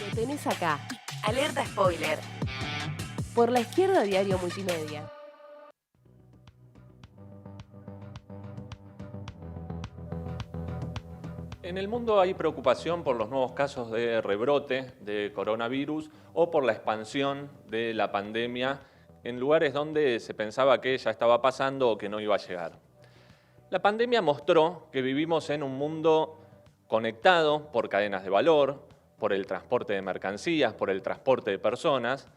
Lo tenés acá, Alerta spoiler. por La Izquierda Diario Multimedia. En el mundo hay preocupación por los nuevos casos de rebrote de coronavirus o por la expansión de la pandemia en lugares donde se pensaba que ya estaba pasando o que no iba a llegar. La pandemia mostró que vivimos en un mundo conectado por cadenas de valor, por el transporte de mercancías, por el transporte de personas,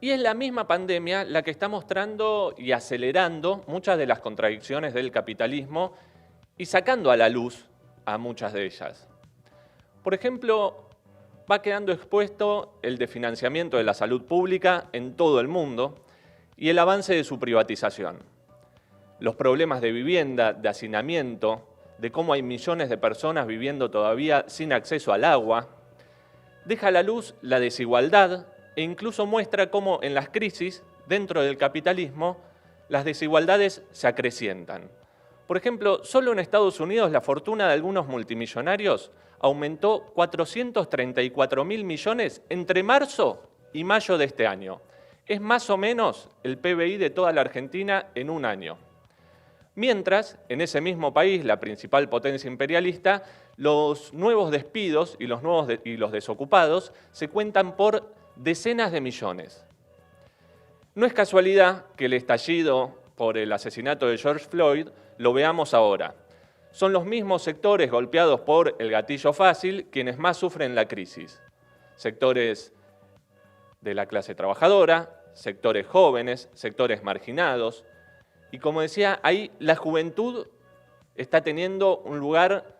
y es la misma pandemia la que está mostrando y acelerando muchas de las contradicciones del capitalismo y sacando a la luz a muchas de ellas. Por ejemplo, va quedando expuesto el desfinanciamiento de la salud pública en todo el mundo y el avance de su privatización. Los problemas de vivienda, de hacinamiento, de cómo hay millones de personas viviendo todavía sin acceso al agua, deja a la luz la desigualdad e incluso muestra cómo en las crisis, dentro del capitalismo, las desigualdades se acrecientan. Por ejemplo, solo en Estados Unidos la fortuna de algunos multimillonarios aumentó 434.000 millones entre marzo y mayo de este año. Es más o menos el PBI de toda la Argentina en un año. Mientras, en ese mismo país, la principal potencia imperialista, los nuevos despidos y los desocupados se cuentan por decenas de millones. No es casualidad que el estallido por el asesinato de George Floyd lo veamos ahora. Son los mismos sectores golpeados por el gatillo fácil quienes más sufren la crisis. Sectores de la clase trabajadora, sectores jóvenes, sectores marginados. Y como decía, ahí la juventud está teniendo un lugar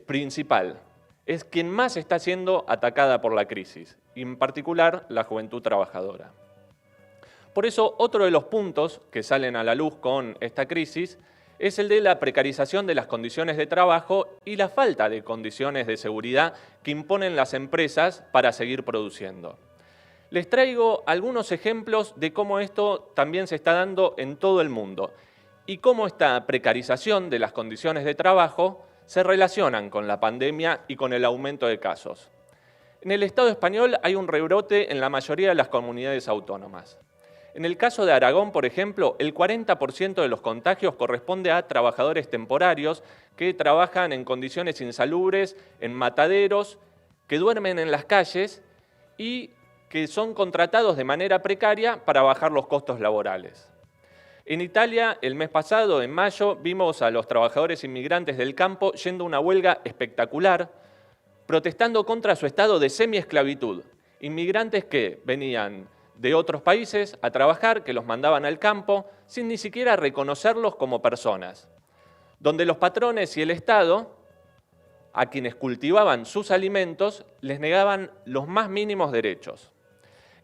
principal. Es quien más está siendo atacada por la crisis, y en particular la juventud trabajadora. Por eso, otro de los puntos que salen a la luz con esta crisis es el de la precarización de las condiciones de trabajo y la falta de condiciones de seguridad que imponen las empresas para seguir produciendo. Les traigo algunos ejemplos de cómo esto también se está dando en todo el mundo y cómo esta precarización de las condiciones de trabajo se relacionan con la pandemia y con el aumento de casos. En el Estado español hay un rebrote en la mayoría de las comunidades autónomas. En el caso de Aragón, por ejemplo, el 40% de los contagios corresponde a trabajadores temporarios que trabajan en condiciones insalubres, en mataderos, que duermen en las calles y que son contratados de manera precaria para bajar los costos laborales. En Italia, el mes pasado, en mayo, vimos a los trabajadores inmigrantes del campo yendo a una huelga espectacular, protestando contra su estado de semiesclavitud. Inmigrantes que venían de otros países a trabajar, que los mandaban al campo, sin ni siquiera reconocerlos como personas. Donde los patrones y el Estado, a quienes cultivaban sus alimentos, les negaban los más mínimos derechos.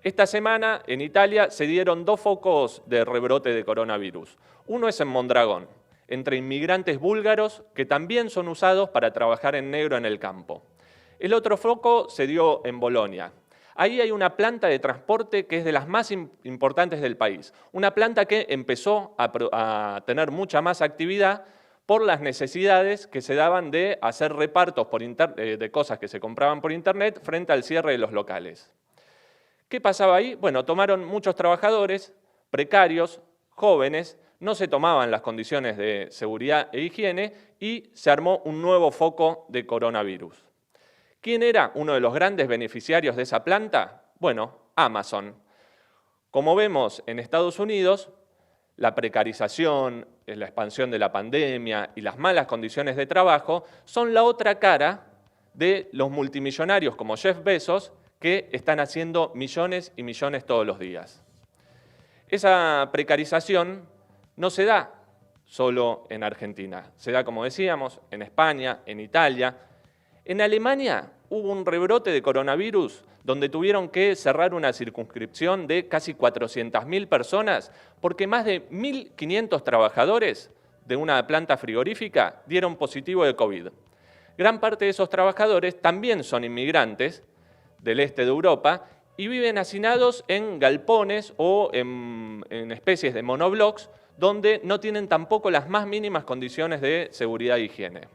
Esta semana en Italia se dieron 2 focos de rebrote de coronavirus. Uno es en Mondragón, entre inmigrantes búlgaros que también son usados para trabajar en negro en el campo. El otro foco se dio en Bolonia. Ahí hay una planta de transporte que es de las más importantes del país. Una planta que empezó a tener mucha más actividad por las necesidades que se daban de hacer repartos de cosas que se compraban por internet frente al cierre de los locales. ¿Qué pasaba ahí? Bueno, tomaron muchos trabajadores precarios, jóvenes, no se tomaban las condiciones de seguridad e higiene y se armó un nuevo foco de coronavirus. ¿Quién era uno de los grandes beneficiarios de esa planta? Bueno, Amazon. Como vemos en Estados Unidos, la precarización, la expansión de la pandemia y las malas condiciones de trabajo son la otra cara de los multimillonarios como Jeff Bezos, que están haciendo millones y millones todos los días. Esa precarización no se da solo en Argentina, se da, como decíamos, en España, en Italia. En Alemania hubo un rebrote de coronavirus donde tuvieron que cerrar una circunscripción de casi 400.000 personas porque más de 1.500 trabajadores de una planta frigorífica dieron positivo de COVID. Gran parte de esos trabajadores también son inmigrantes del este de Europa y viven hacinados en galpones o en especies de monoblocks donde no tienen tampoco las más mínimas condiciones de seguridad e higiene.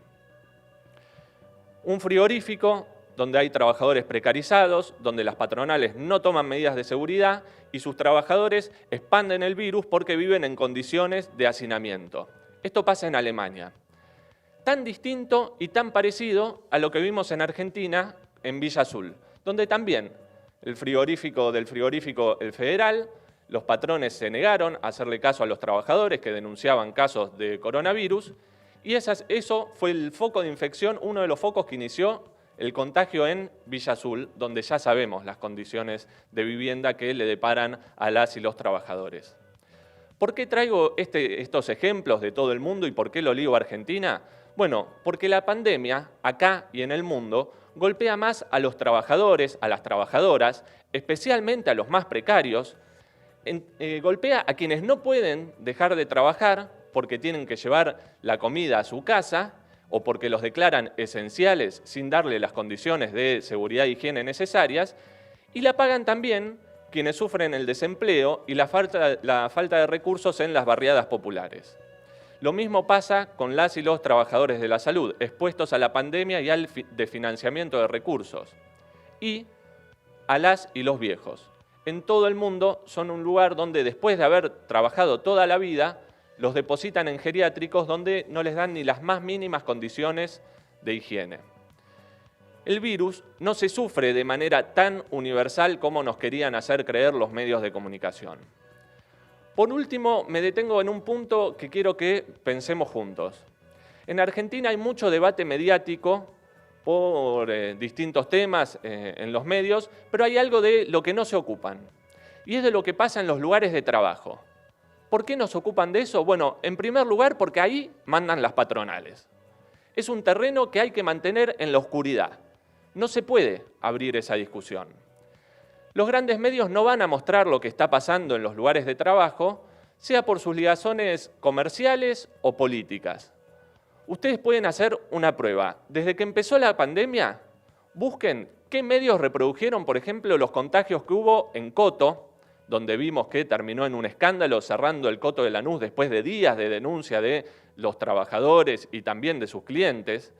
Un frigorífico donde hay trabajadores precarizados, donde las patronales no toman medidas de seguridad y sus trabajadores expanden el virus porque viven en condiciones de hacinamiento. Esto pasa en Alemania. Tan distinto y tan parecido a lo que vimos en Argentina, en Villa Azul, donde también del frigorífico El Federal, los patrones se negaron a hacerle caso a los trabajadores que denunciaban casos de coronavirus, y eso fue el foco de infección, uno de los focos que inició el contagio en Villa Azul, donde ya sabemos las condiciones de vivienda que le deparan a las y los trabajadores. ¿Por qué traigo estos ejemplos de todo el mundo y por qué lo ligo a Argentina? Bueno, porque la pandemia, acá y en el mundo, golpea más a los trabajadores, a las trabajadoras, especialmente a los más precarios, golpea a quienes no pueden dejar de trabajar porque tienen que llevar la comida a su casa o porque los declaran esenciales sin darle las condiciones de seguridad e higiene necesarias, y la pagan también quienes sufren el desempleo y la falta de recursos en las barriadas populares. Lo mismo pasa con las y los trabajadores de la salud, expuestos a la pandemia y al desfinanciamiento de recursos. Y a las y los viejos. En todo el mundo son un lugar donde después de haber trabajado toda la vida, los depositan en geriátricos donde no les dan ni las más mínimas condiciones de higiene. El virus no se sufre de manera tan universal como nos querían hacer creer los medios de comunicación. Por último, me detengo en un punto que quiero que pensemos juntos. En Argentina hay mucho debate mediático por distintos temas en los medios, pero hay algo de lo que no se ocupan, y es de lo que pasa en los lugares de trabajo. ¿Por qué nos ocupan de eso? Bueno, en primer lugar, porque ahí mandan las patronales. Es un terreno que hay que mantener en la oscuridad. No se puede abrir esa discusión. Los grandes medios no van a mostrar lo que está pasando en los lugares de trabajo, sea por sus ligazones comerciales o políticas. Ustedes pueden hacer una prueba. Desde que empezó la pandemia, busquen qué medios reprodujeron, por ejemplo, los contagios que hubo en Coto, donde vimos que terminó en un escándalo cerrando el Coto de Lanús después de días de denuncia de los trabajadores y también de sus clientes.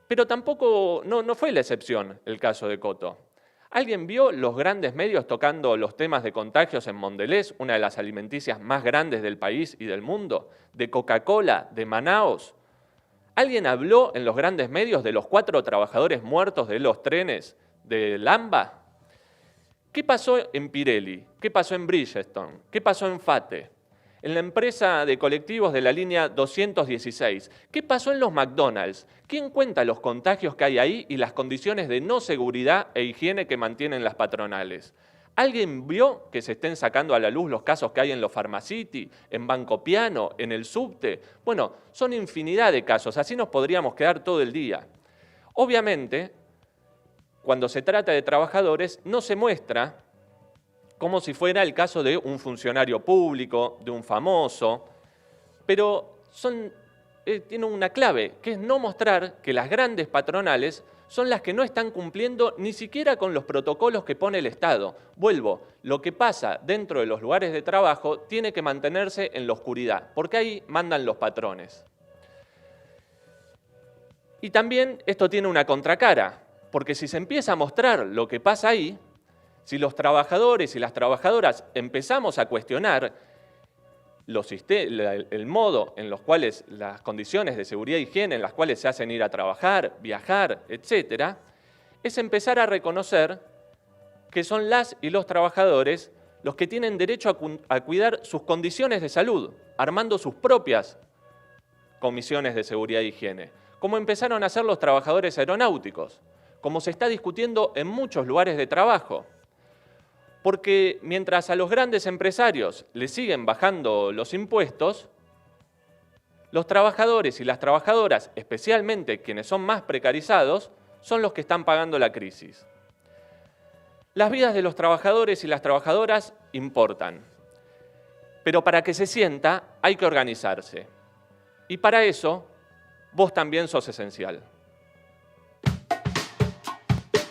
Pero tampoco, no fue la excepción el caso de Coto. ¿Alguien vio los grandes medios tocando los temas de contagios en Mondelez, una de las alimenticias más grandes del país y del mundo? ¿De Coca-Cola? ¿De Manaos? ¿Alguien habló en los grandes medios de los 4 trabajadores muertos de los trenes de Lamba? ¿Qué pasó en Pirelli? ¿Qué pasó en Bridgestone? ¿Qué pasó en FATE? En la empresa de colectivos de la línea 216. ¿Qué pasó en los McDonald's? ¿Quién cuenta los contagios que hay ahí y las condiciones de no seguridad e higiene que mantienen las patronales? ¿Alguien vio que se estén sacando a la luz los casos que hay en los Pharmacity, en Banco Piano, en el Subte? Bueno, son infinidad de casos, así nos podríamos quedar todo el día. Obviamente, cuando se trata de trabajadores, no se muestra como si fuera el caso de un funcionario público, de un famoso, pero tienen una clave, que es no mostrar que las grandes patronales son las que no están cumpliendo ni siquiera con los protocolos que pone el Estado. Vuelvo, lo que pasa dentro de los lugares de trabajo tiene que mantenerse en la oscuridad, porque ahí mandan los patrones. Y también esto tiene una contracara, porque si se empieza a mostrar lo que pasa ahí, si los trabajadores y las trabajadoras empezamos a cuestionar el modo en los cuales las condiciones de seguridad e higiene en las cuales se hacen ir a trabajar, viajar, etc., es empezar a reconocer que son las y los trabajadores los que tienen derecho a cuidar sus condiciones de salud, armando sus propias comisiones de seguridad e higiene, como empezaron a hacer los trabajadores aeronáuticos, como se está discutiendo en muchos lugares de trabajo. Porque mientras a los grandes empresarios les siguen bajando los impuestos, los trabajadores y las trabajadoras, especialmente quienes son más precarizados, son los que están pagando la crisis. Las vidas de los trabajadores y las trabajadoras importan, pero para que se sienta hay que organizarse. Y para eso, vos también sos esencial.